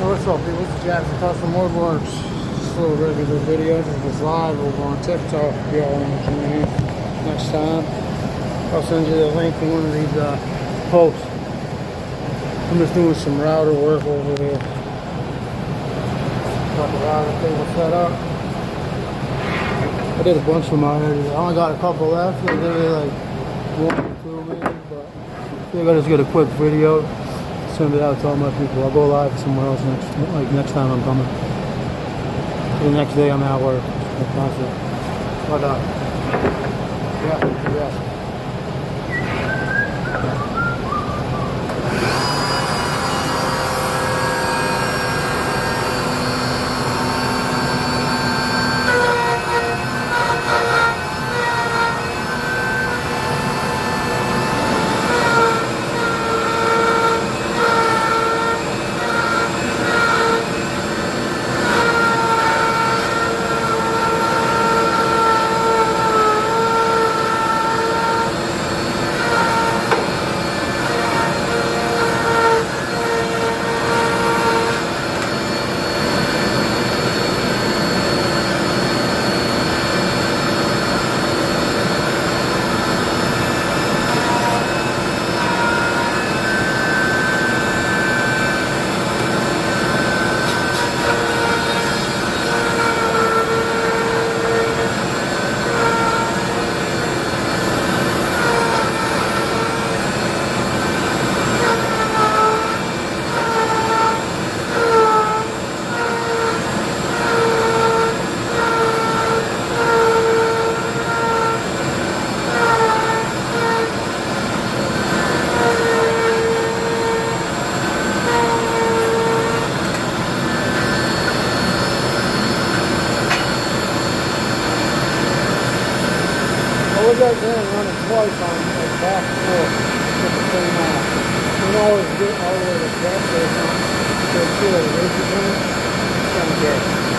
What's up, people? This is Jackson Custom Woodworks. Just a little regular video. This is live over on TikTok. If y'all want to tune in next time, I'll send you the link to one of these posts. I'm just doing some router work over there. Got the router table set up. I did a bunch of them already. I only got a couple left. They're really like 1 or 2 maybe, but I think I just get a quick video. Send it out to all my people. I'll go live somewhere else next time I'm coming. The next day I'm at work. That's it. But yeah. I was out there and running twice on like back and forth with the same you can always get all the way to the back there or something. So it's still a race again. It's kind of good.